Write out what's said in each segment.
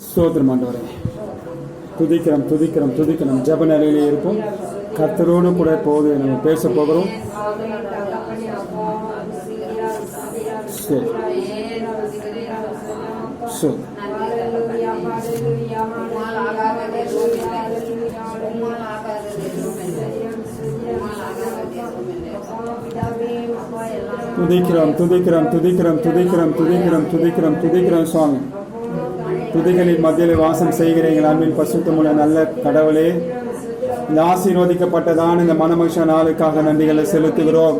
ஸ்தோத்திரம் ஆண்டவரே. துதிக்கிறோம் துதிக்கிறோம் துதிக்கிறோம். ஜெப நிலையிலே இருப்போம். கர்த்தரோடு கூட போது நம்ம பேச போகிறோம். துதிக்கிறோம் துதிக்கிறோம் துதிக்கிறோம் துதிக்கிறோம் துதிக்கிறோம் துதிக்கிறோம் துதிக்கிறோம் சுவாமி. துதிகளின் மத்தியில் வாசம் செய்கிறீர்கள் அன்பின் பரிசுத்தமுள்ள நல்ல கடவுளே. இந்த ஆசீர்வதிக்கப்பட்டதான இந்த மனமகிழ்ச்சி நாளுக்காக நன்றிகளை செலுத்துகிறோம்.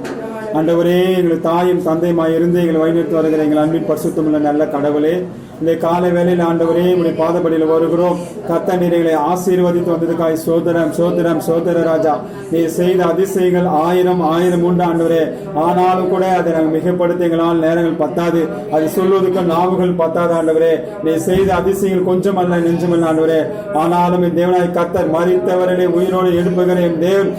ஆண்டவரே, எங்கள் தாயும் தந்தையுமாய் இருந்து எங்களை வழிநடத்தி வருகிற எங்கள் அன்பின் பரிசுத்தமுள்ள நல்ல கடவுளே, இந்த காலை வேளையில் ஆண்டவரே உடைய பாதப்படியில் வருகிறோம். கர்த்த நீரை ஆசீர்வதித்து வந்ததுக்காய் சோதரம் சோதரம் சோதர ராஜா. நீ செய்த அதிசயங்கள் ஆயிரம் ஆயிரம் உண்டு ஆண்டவரே. ஆனாலும் கூட அதை நாங்கள் மிகப்படுத்த எங்களால் நேரங்கள் பத்தாது, அது சொல்வதற்கு நாவுகள் பத்தாது ஆண்டவரே. நீ செய்த அதிசயங்கள் கொஞ்சம் அல்ல நெஞ்சமல்ல ஆண்டவரே. ஆனாலும் என் தேவனாய் கர்த்தர் மரித்தவர்களே உயிரோடு எழுப்புகிற என் தேவன்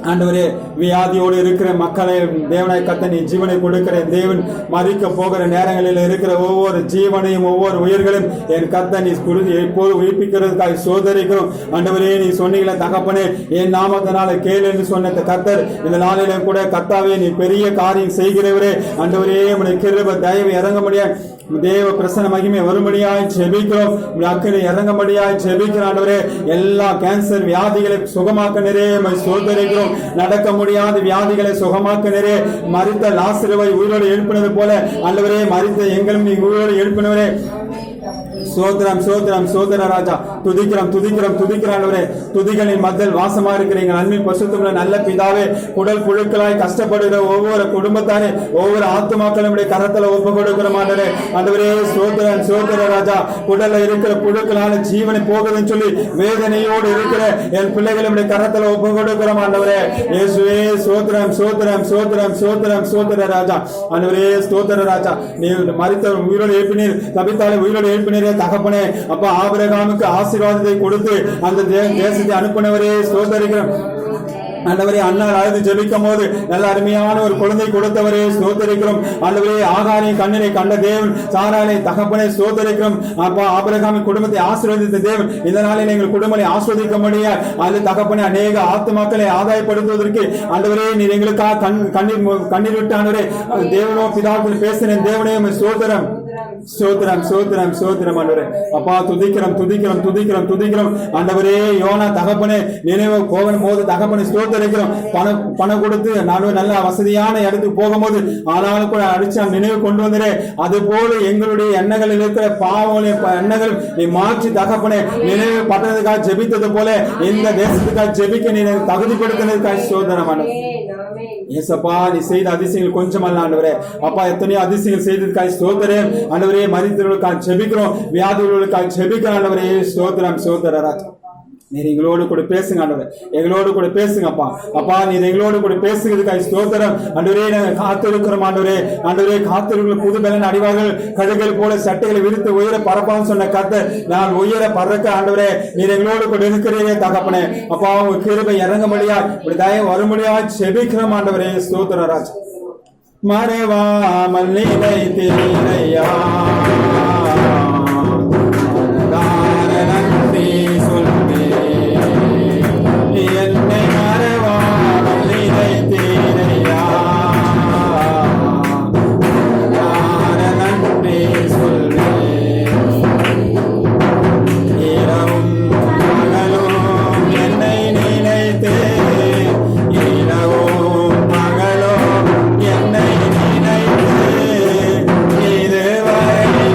ஆண்டவரே, வியாதியோடு இருக்கிற மக்களை தேவனாய் கர்த்தர் நீ ஜீவனை கொடுக்கிற தேவன், மறிக்க போகிற நேரங்களில் இருக்கிற ஒவ்வொரு ஜீவனையும் ஒவ்வொரு உயிர்களையும் என் கர்த்தர் நீ எப்போது உயிர்ப்பிக்கிறதுக்காக சோதரிக்கிறோம் ஆண்டவரே. நீ சொன்னீங்கள தகப்பனே, என் நாமத்தினால கேள் என்று சொன்ன கர்த்தர் இந்த நாளிலும் கூட கர்த்தாவே நீ பெரிய காரியம் செய்கிறவரே ஆண்டவரே. உடைய கிருபை தயவு இறங்க முடியாது, தேவ பிரசன்ன மகிமை வரும்படியாய் ஜெபிக்கிறோம். அக்கறை இறங்கும்படியாய் ஜெபிக்கிறோம் ஆண்டவரே. எல்லா கேன்சர் வியாதிகளை சுகமாக்க நிறைய சோதரிக்கிறோம். நடக்க முடியாத வியாதிகளை சுகமாக்க நிறைய மரித்த லாசருவை உயிரோடு எழுப்பினது போல ஆண்டவரே, மரித்த எங்களும் நீ உயிரோடு எழுப்பினவரே. சோதரம் சோதரம் சோதர ராஜா. துதிக்கிறோம் துதிக்கிறோம் துதிக்கிறானவரே. துதிகளின் மத்தியில் வாசமா இருக்கிறீங்க அன்பின் பரிசுத்தமுள்ள நல்ல பிதாவே. குடல் புழுக்களாய் கஷ்டப்படுகிற ஒவ்வொரு குடும்பத்தாரே, ஒவ்வொரு ஆத்துமாக்களும் கரத்துல ஒப்பு கொடுக்கிறோம் ஆண்டவரே. ஆண்டவரே சோதரன் சோதர ராஜா. குடல்ல இருக்கிற புழுக்களான ஜீவனை போகுதுன்னு சொல்லி வேதனையோடு இருக்கிற என் பிள்ளைகளுடைய கரத்துல ஒப்பு கொடுக்கிறோம் ஆண்டவரே. இயேசுவே சோதரம் சோதரம் சோதரம் சோதரம் சோதர ராஜா. ஆண்டவரே ஸ்தோத்திர ராஜா. நீ மரித்த உயிரோடு எழுப்பினீர், தபித்தாலே உயிரோடு எழுப்பினீரே தகப்பனே. அப்பா ஆபிரகாமுக்கு ஆசீர்வாதத்தை கொடுத்து அந்த தேசத்தை அனுப்பினவரே ஸ்தோத்திரிக்கிறோம் ஆண்டவரே. அண்ணா அழுது ஜெபிக்கும் போது நல்ல அருமையான ஒரு குழந்தை கொடுத்தவரே ஸ்தோத்திரிக்கிறோம் ஆண்டவரே. ஆகாரின் கண்ணினை கண்ட தேவன், சாராளை தகப்பனை ஸ்தோத்திரிக்கிறோம். அப்பா ஆபிரகாமின் குடும்பத்தை ஆசீர்வதித்த தேவன் இந்த நாளில் எங்கள் குடும்பத்தை ஆஸ்வதிக்க முடியாது அது தகப்பனை அநேக ஆத்துமாக்களை ஆதாயப்படுத்துவதற்கு ஆண்டவரே நீர் எங்களுக்காக கண்ணீர் விட்டு ஆண்டவரே தேவனோ பிதாவில் பேசின தேவனே சோதரம் சோத்திரம் சோத்திரம் சோத்திரம் ஆண்டவரே. அப்பா துதிக்கிறோம் துதிக்கிறோம் துதிக்கிறோம் துதிக்கிறோம் ஆண்டவரே. யோனா தகப்பனே நினைவு போகும் போது தகப்பனை ஸ்தோத்திரிக்கிறோம். பணம் கொடுத்து நான் நல்ல வசதியான இடத்துக்கு போகும்போது ஆனாலும் கூட அடிச்சு நினைவு கொண்டு வந்துரு. அது போல எங்களுடைய எண்ணங்களில் இருக்கிற பாவங்களுடைய எண்ணங்கள் நீ மாற்றி தகப்பனே நினைவு பட்டதுக்காக ஜெபித்தது போல இந்த தேசத்துக்காக ஜெபிக்க நீ தகுதிப்படுத்தினதுக்காக சோதனமான ஏசப்பா. நீ செய்த அதிசயங்கள் கொஞ்சம் அல்ல ஆண்டவரே. அப்பா எத்தனையோ அதிசயங்கள் செய்ததுக்காக ஸ்தோத்திரே ஆண்டவரே. மரித்தவர்களுக்காக ஜெபிக்கிறோம், வியாதிகளுக்காக ஜெபிக்கிறோம் ஆண்டவரே. ஸ்தோத்திரம் சோதரரா. நீர் எங்களோடு கூட பேசுங்க ஆண்டவரே, எங்களோடு கூட பேசுங்க அப்பா. அப்பா நீர் எங்களோடு கூட பேசுகிறதுக்காக ஸ்தோத்திரம் ஆண்டவரே. நாங்கள் காத்திருக்கிறோம் ஆண்டவரே. ஆண்டவரே காத்திருக்கிற புது பலன் அடிவார்கள் கழுகள் போல சட்டைகளை விரித்து உயர பரப்பான்னு சொன்ன கர்த்தர் நான் உயர பறக்க ஆண்டவரே நீர் எங்களோடு கூட இருக்கிறீரே தகப்பனே. அப்பா உங்க கிருபை இறங்க முடியா, இப்படி தயம் வர முடியா செபிக்கிறோம் ஆண்டவரே. ஸ்தோத்திர ராஜ். மறைவாமல் நிலைத்தீரையா என்னை மறைவாமல் நிலைத்தீரையா நன்றி சொல்வேன். இரவும் பகலும் என்னை நினைத்து, இரவும் பகலும் என்னை நினைத்து இதுவரை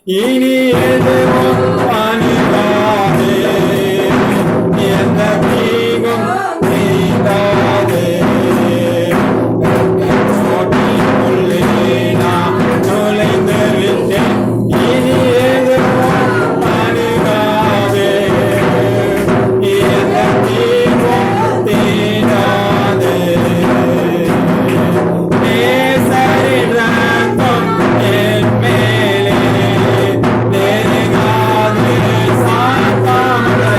இனி எதுவும் அணுகாதே, எந்த தீங்கும் தீண்டாதே. சோட்டிக்குள்ளே நான் நுழைந்து விட்டேன், இனி எதுவும் அணுகாதே, எந்த தீங்கும் தீண்டாதே. நேசரின் இரத்தம் என் மேலே தேங்காது சாத்தாமலே.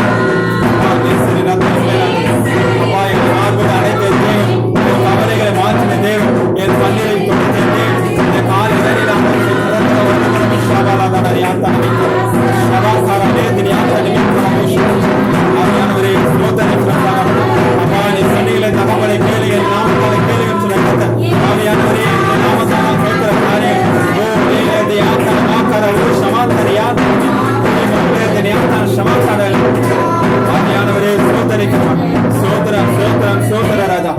நேசரின் இரத்தம் என் மேலே. அப்பா, என் மார்போடு அடைத்த தேவன், என் கவலைகளை மாற்றின தேவன், என் கண்ணீரை துடைத்த தேவன், இந்த காலை வேளையில் அவர் ஆவியானவரே, ஸ்தோத்திரிக்கிறோம். அப்பா, நீ சொன்னீங்களே, தகவலை கேளுங்க, நாமங்களை கேளுங்க சொன்ன கர்த்தர். ஆவியானவரே, இந்த நாமத்தால் கேட்கிற காரியம் ஓ மேலே யாத்தன மாக்கர ஓ சமாந்தர யாத்தன சமாந்தர. ஆவியானவரே, ஸ்தோத்திரிக்கிறோம். ஸ்தோத்திரம் ஸ்தோத்திரம் ஸ்தோத்திர ராஜா.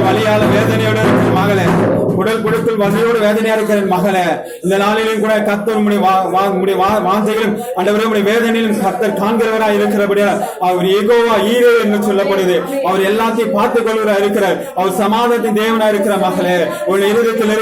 வலியால வேதனையோட இருக்கிற மகளே, உடல் குடுக்கல் வலியோடு வேதனையா இருக்கிற மகளே, இந்த நாளிலும் கூட கர்த்தர் வாஞ்சைகளும் ஆண்டவரே வேதனையிலும் கர்த்தர் காண்கிறவராய் இருக்கிறபடியா அவர் யெகோவா ஈரே என்று சொல்லப்படுது. அவர் எல்லாத்தையும் பார்த்துக் கொள்வதா இருக்கிறார். அவர் சமாதானத்தின் தேவனா இருக்கிற மகளே, உன் இருதயத்தில்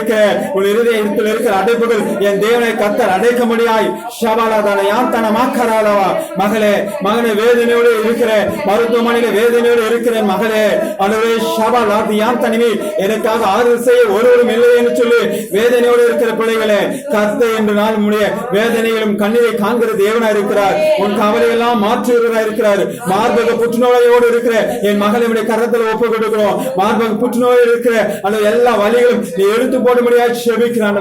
இருக்கிற அடைப்புகள் என் தேவனை கர்த்தர் அடைக்க முடியாய். ஷபாலாதான யான் தன மாக்கராலவா. மகளே, மகனை வேதனையோடு இருக்கிற, மருத்துவமனையில வேதனையோடு இருக்கிற மகளே, ஆண்டவரே ஷபாலாதி யான் தனிமே எனக்காக ஆறுதல் செய்ய ஒருவரும் இல்லை என்று சொல்லி வேதனையோடு இருக்கிற பிள்ளைகளே, கர்த்தர் என்று நாள் முடிய வேதனைகளும் கண்ணீரை காண்கிற தேவனா இருக்கிறார். உன் கவலை எல்லாம் மாற்றுகிறவராக இருக்கிறார். மார்பக புற்றுநோயோடு இருக்கிற என் மகளை கரத்தில் ஒப்பு கொடுக்கிறோம். மார்பக புற்றுநோய் இருக்கிற அந்த எல்லா வலிகளும் நீ எடுத்து போட முடியாது செபிக்கிறான்.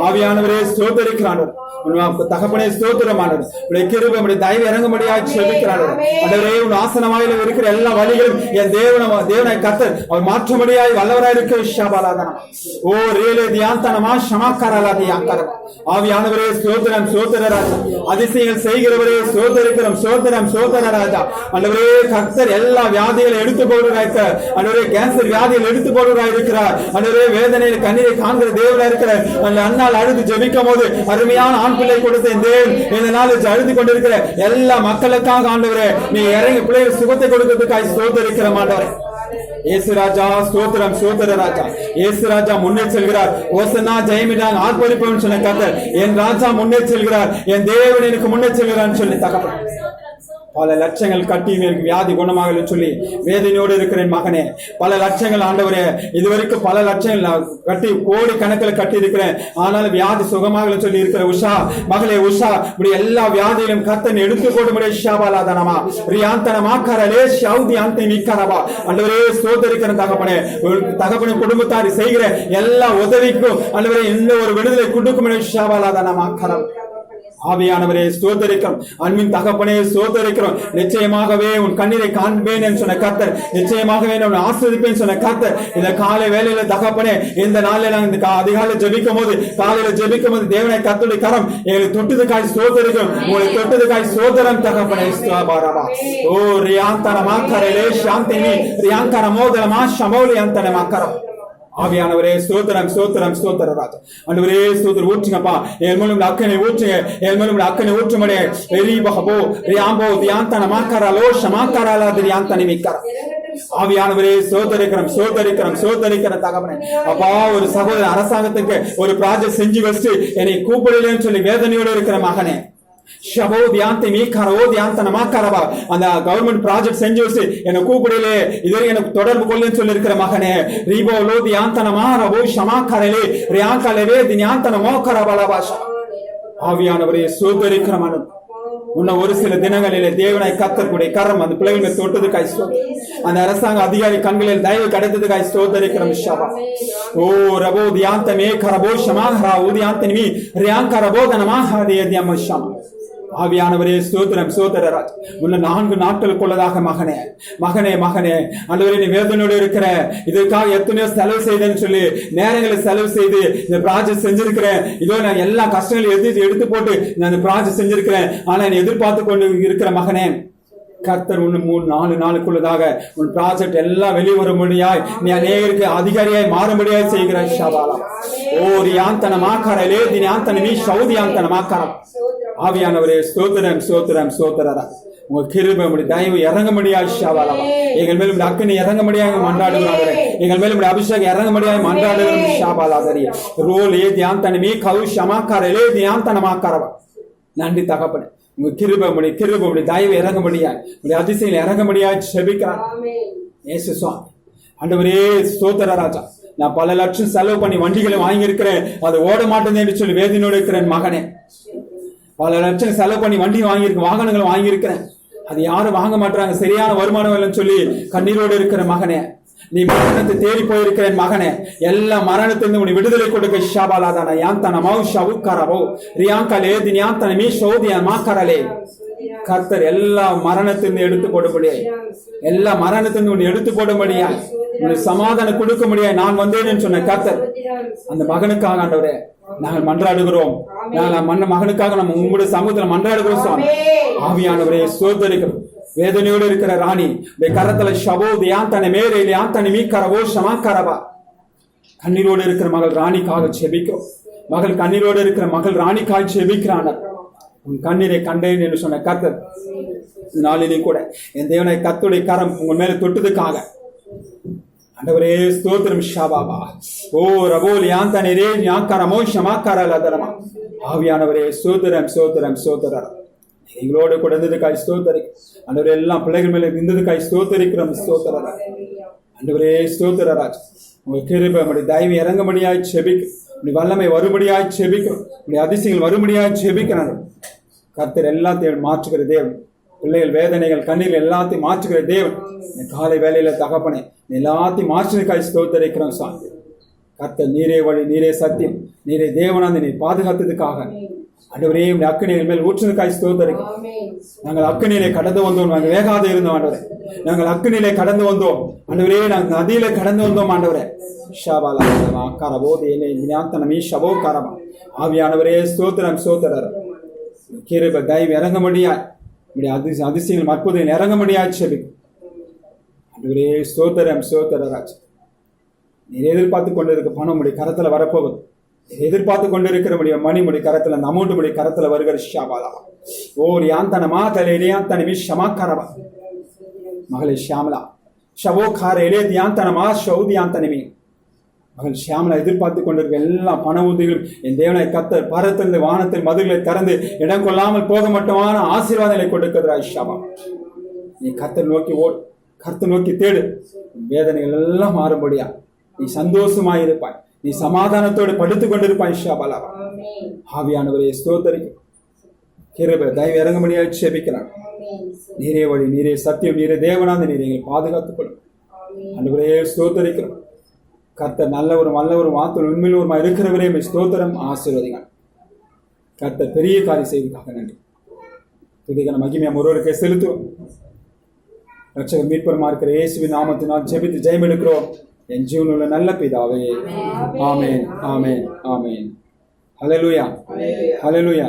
ஆவியானவரே ஸ்தோத்திரிக்கிறான். தகப்பனே ஸ்தோத்திரமானவர், உடைய கிருபை உடைய தயவு இறங்க முடியாது செபிக்கிறான். ஆண்டவரே, உன் ஆசனமாயில இருக்கிற எல்லா வலிகளும் என் தேவனை கர்த்தர் அவர் மாற்ற முடியாது வல்லவராய் இருக்கிற ஷபாலாதனா ஓ ரேலே தியாந்தனமா ஷமாக்கரலாதி யாக்கர. ஆவியானவரே ஸ்தோத்திரம் ஸ்தோத்திர ராஜா. அதிசயங்கள் செய்கிறவரே ஸ்தோத்திரிக்கிறோம். ஸ்தோத்திரம் ஸ்தோத்திர ராஜா. ஆண்டவரே, கர்த்தர் எல்லா வியாதிகளை எடுத்து போடுறாய்க்க. ஆண்டவரே, கேன்சர் வியாதிகள் எடுத்து போடுறாய் இருக்கிறார். ஆண்டவரே, வேதனையில் கண்ணீரை காண்கிற தேவனா இருக்கிறார். அந்த அண்ணால் அழுது ஜெபிக்கும் போது அருமையான ஆண் பிள்ளை கொடுத்த தேவன் இந்த நாள் அழுது கொண்டிருக்கிற எல்லா மக்களுக்காக ஆண்டவரே நீ இறங்கி பிள்ளைகள் சுகத்தை கொடுக்கிறதுக்காக ஸ்தோத்திரிக்கிற ஆண்டவரே. இயேசு ராஜா ஸ்தோத்திரம் ஸ்தோத்திர ராஜா. இயேசு ராஜா முன்னே செல்கிறார். ஓசன்னா ஜெயமிடான் ஆர்ப்பரிப்பவன் சொன்ன கர்த்தர் என் ராஜா முன்னே செல்கிறார். என் தேவன் எனக்கு முன்னே செல்கிறான்னு சொல்லி தகப்பன் பல லட்சங்கள் கட்டி வியாதி குணமாக சொல்லி வேதனையோடு இருக்கிறேன் மகனே. பல லட்சங்கள் ஆண்டவரே, இதுவரைக்கும் பல லட்சங்கள் கட்டி கோடி கணக்கில் கட்டி இருக்கிறேன், ஆனாலும் வியாதி சுகமாக சொல்லி இருக்கிற உஷா மகளே, உஷா இப்படி எல்லா வியாதியிலும் கர்த்தன் எடுத்து போட முடியும். ஷாபாலாதனமா ரியாந்தனமா கரலே ஷவுதி அந்த நிக்கரவா. ஆண்டவரே ஸ்தோத்திரிக்கிற தகப்பனே, தகப்பனை குடும்பத்தாரி செய்கிற எல்லா உதவிக்கும் ஆண்டவரே இன்னும் ஒரு விடுதலை கொடுக்க முடியும். ஷாபாலாதனமா கரம். ஆவியானவரே ஸ்தோத்திரிக்கிறோம். அன்பின் தகப்பனே ஸ்தோத்திரிக்கிறோம். நிச்சயமாகவே உன் கண்ணீரை காண்பேன் என்று சொன்ன கர்த்தர், நிச்சயமாகவே உன் ஆசீர்வதிப்பேன் சொன்ன கர்த்தர், இந்த காலை வேளையில தகப்பனே இந்த நாளில் நாங்கள் அதிகாலை ஜெபிக்கும் போது காலையில ஜெபிக்கும் போது தேவனை கர்த்தருடைய கரம் எங்களை தொட்டதுக்காய் ஸ்தோத்திரிக்கிறோம். உங்களை தொட்டதுக்காய் ஸ்தோத்திரம் தகப்பனே. ஓ ரியாந்தனமா கரலே சாந்தினி ரியாந்தன மோதலமா ஷமௌலி அந்தனமா கரம். ஆவியானவரே ஸ்தோத்திரம் ஸ்தோத்திரம் ஸ்தோத்திர ராஜா. ஆண்டவரே ஸ்தோத்திரம் ஊற்றுங்கப்பா. என் மூலம் அக்கனை ஊற்றுங்க. என் மூலம் அக்கனை ஊற்றுமடே எரிபஹபோ ரியாம்போ தியாந்தன மாக்கராலோ ஷமாக்கராலா தியாந்தனி மிக்கரா. ஆவியானவரே ஸ்தோத்திரிக்கிறோம் ஸ்தோத்திரிக்கிறோம் ஸ்தோத்திரிக்கிற தகவனே. அப்பா, ஒரு சகோதர அரசாங்கத்துக்கு ஒரு ப்ராஜெக்ட் செஞ்சு வச்சு என்னை கூப்பிடலன்னு சொல்லி வேதனையோடு இருக்கிற மகனே, அந்த கவர்மெண்ட் ப்ராஜெக்ட் செஞ்சு வச்சு என்ன கூப்பிடல, இதுவரை எனக்கு தொடர்பு கொள்ளுன்னு சொல்லி இருக்கிற மகனே, ரீபோலோ தியாந்தனமா ரபோ ஷமாக்கரலே ரியாங்கலவே தியாந்தனமோ கரபலபாஷா. ஆவியானவரே ஸ்தோத்திரிக்கிற மனம் இன்னும் ஒரு சில தினங்களிலே தேவனை கர்த்தருடைய கரம் அந்த பிள்ளைகள் தொட்டதுக்காய் ஸ்தோத்திரம். அந்த அரசாங்க அதிகாரி கண்களில் தயவு கிடைத்ததுக்காய் ஸ்தோத்திரிக்கிறோம். ஷபா ஓ ரபோ தியாந்தமே கரபோ ஷமாஹரா உதியாந்தனி ரியாங்கரபோ தனமா ஹதே தியமஷம். ஆவியானவரே ஸ்தோத்திரம் ஸ்தோத்திரராஜ். உன்ன 4 நாட்களுக்குள்ளதாக மகனே மகனே மகனே ஆண்டவரே, நீ வேதனையோடு இருக்கிற, இதற்காக எத்தனையோ செலவு செய்தேன்னு சொல்லி நேரங்களை செலவு செய்து இந்த ப்ராஜெக்ட் செஞ்சிருக்கிறேன், இதோ நான் எல்லா கஷ்டங்களையும் எடுத்து போட்டு நான் இந்த ப்ராஜெக்ட் செஞ்சிருக்கிறேன், ஆனா நீ எதிர்பார்த்து கொண்டு இருக்கிற மகனே, கர்த்தர் ஒன்று 3-4 நாளுக்குள்ளதாக உன் ப்ராஜெக்ட் எல்லாம் வெளிவரும்படியாய் நீ அநேகருக்கு அதிகாரியாய் மாறும்படியாய் செய்கிறாய். ஷபாலா ஓ ரியாந்தன மாக்காரலே தினியாந்தன மீ சௌதியாந்தன மாக்காரம். ஆவியானவரே ஸ்தோத்திரம் ஸ்தோத்திரம் ஸ்தோத்திரரா. உங்க கிருபை உம்முடைய தயவு இறங்கும்படியாய் ஷபாலா. எங்கள் மேலும் அக்கினி இறங்கும்படியாக மன்றாடுகிறார்கள். எங்கள் மேலும் அபிஷேகம் இறங்கும்படியாக மன்றாடுகிறோம். ஷபாலா தரிய ரோல் ஏ தியாந்தன மீ கவு ஷமாக்காரலே தியாந்தன மாக்காரவா. நன்றி தகப்பனே. உங்க கிருபை உடைய தயவு இறங்கும்படியாய் உடைய அதிசயம் இறங்கும்படியாய் செபிக்கிறார் இயேசு சுவாமி. ஆண்டவரே ஸ்தோத்திர ராஜா. நான் பல லட்சம் செலவு பண்ணி வண்டிகளை வாங்கியிருக்கிறேன், அது ஓட மாட்டேன் என்று சொல்லி வேதனையோடு இருக்கிறேன் மகனே. பல லட்சம் செலவு பண்ணி வண்டி வாங்கியிருக்கேன், வாகனங்களை வாங்கியிருக்கிறேன், அது யாரும் வாங்க மாட்டாங்க, சரியான வருமானம் இல்லைன்னு சொல்லி கண்ணீரோடு இருக்கிற மகனே. நீ மரணத்தை தேடி போயிருக்கிறேன் மகனே. எல்லா மரணத்திலிருந்து உன்னை விடுதலை கொடுக்க ஷாபாலாதான யாந்தன மௌ ஷவுக்கரவோ ரியாங்கலே தினியாந்தன மீ ஷௌதியா மாக்கரலே. கர்த்தர் எல்லா மரணத்திலிருந்து எடுத்து போடும்படியாய், எல்லா மரணத்திலிருந்து உன்னை எடுத்து போடும்படியாய், உன்னை சமாதானம் கொடுக்க முடியாது நான் வந்தேன்னு சொன்ன கர்த்தர் அந்த மகனுக்காக ஆண்டவரே நாங்கள் மன்றாடுகிறோம். நாங்கள் மகனுக்காக நம்ம உங்களுடைய சமூகத்தில் மன்றாடுகிறோம் சுவாமி. ஆவியானவரே ஸ்தோத்திரிக்கிறோம். வேதனையோடு இருக்கிற ராணி கரத்துல ஷபோ தியாந்தன மேரே தியாந்தன மீக்கரவோ ஷமாக்கரவா. கண்ணீரோடு இருக்கிற மகள் ராணிக்காக செபிக்கிறோம். மகள் கண்ணீரோடு இருக்கிற மகள் ராணிக்காக செபிக்கிறான். உன் கண்ணீரை கண்டேன் என்று சொன்ன கர்த்தர் நாளிலே கூட என் தேவனை கர்த்தருடைய கரம் உங்கள் மேல தொட்டதுக்காக ஆண்டவரே ஸ்தோத்திரம் ஷபாபா. ஓ ரபோல் யாந்தன ரே யாக்கரமோ ஷமாக்கரலதரமா. ஆவியானவரே ஸ்தோத்திரம் ஸ்தோத்திரம் ஸ்தோத்திரம். எங்களோடு கூட இருந்ததுக்காய் ஸ்தோத்திரி. ஆண்டவரே எல்லாம் பிள்ளைகள் மேல இருந்ததுக்காய் ஸ்தோத்திரிக்கிறோம். ஸ்தோத்திரரா ஆண்டவரே ஸ்தோத்திரராஜ். உங்க கிருபை உம்முடைய தயவு இறங்கும்படியாய் செபிக்கும், உடைய வல்லமை வரும்படியாய் செபிக்கும், உடைய அதிசயங்கள் வரும்படியாய் செபிக்கிறார். கர்த்தர் எல்லாத்தையும் மாற்றுகிற தேவன். பிள்ளைகள் வேதனைகள் கண்ணீர்கள் எல்லாத்தையும் மாற்றுகிற தேவன். காலை வேலையில தகப்பனே எல்லாத்தையும் மாற்றுக்காய் ஸ்தோத்திரிக்கிறோம் சாமி. கர்த்தர் நீரே வழி, நீரே சத்தியம், நீரே தேவனாந்து நீ பாதுகாத்ததுக்காக ஆண்டவரே உடைய அக்கினியின் மேல் ஊற்றுவதற்காய் ஸ்தோத்திரிக்கிறோம். நாங்கள் அக்கினியிலே கடந்து வந்தோம், நாங்கள் வேகாத இருந்தோம் ஆண்டவரே. நாங்கள் அக்கினியிலே கடந்து வந்தோம் ஆண்டவரே, நாங்கள் நதியில கடந்து வந்தோம் ஆண்டவரே. ஷபாலா கரபோதி என்னை ஞாத்தனமீ ஷபோ கரமா. ஆவியானவரே ஸ்தோத்திரம் ஸ்தோத்திரர். கிருபை தயவு இறங்கும்படியாய் உடைய அதிசயங்கள் அற்புதம் இறங்கும்படியாய் செபிக்கும் ஆண்டவரே. ஸ்தோத்திரம் ஸ்தோத்திரராஜ். நீர் எதிர்பார்த்து கொண்டிருக்க பணம் உடைய கரத்துல வரப்போகுது. எதிர்பார்த்து கொண்டிருக்கிற மணிமுடி கரத்துல அந்த அமௌண்ட் முடி கரத்துல வருகிற ஷாபாலா. ஓ ரியாந்தனமா தலேலியாந்தன மீ ஷமாக்கரவா. மகளே ஷியாமலா ஷவோ காரேலே தியாந்தனமா ஷௌதியாந்தனமி. மகள் ஷியாமலா எதிர்பார்த்து கொண்டிருக்க எல்லா பண உதவிகளும் என் தேவனை கர்த்தர் பரத்திலிருந்து வானத்தில் மதுகளை திறந்து இடம் கொள்ளாமல் போக மட்டுமான ஆசீர்வாதங்களை கொடுக்கிறாய் ஷாபா. நீ கர்த்தர் நோக்கி ஓடு, கர்த்தர் நோக்கி தேடு. வேதனைகள் எல்லாம் மாறும்படியா நீ சந்தோஷமாயிருப்பாய், நீ சமாதானத்தோடு படுத்துக் கொண்டிருப்பாய் ஷாபாலா. ஆவியானவரே ஸ்தோத்திரிக்கும். கிருபை தயவு இறங்கும்படியாக செபிக்கிறான். நீரே வழி, நீரே சத்தியம், நீரே தேவனாந்து நீரை பாதுகாத்துக் கொள்ளும் ஆண்டவரே. ஸ்தோத்திரிக்கிறோம். கர்த்தர் நல்லவரும் வல்லவரும் வார்த்தை உண்மையிலுமா இருக்கிறவரே ஸ்தோத்திரம் ஆசீர்வதிகள். கர்த்தர் பெரிய காரியம் செய்வதற்காக நன்றி. துதிக்கான மகிமையா ஒருவருக்கே செலுத்துவோம். ரட்சகர் மீட்பருமா இருக்கிற இயேசுவின் நாமத்தினால் ஜெபித்து ஜெயம் எடுக்கிறோம் என் ஜீவனுள்ள நல்ல பிதாவே. ஆமென் ஆமென் ஆமென். ஹல்லேலூயா ஹல்லேலூயா.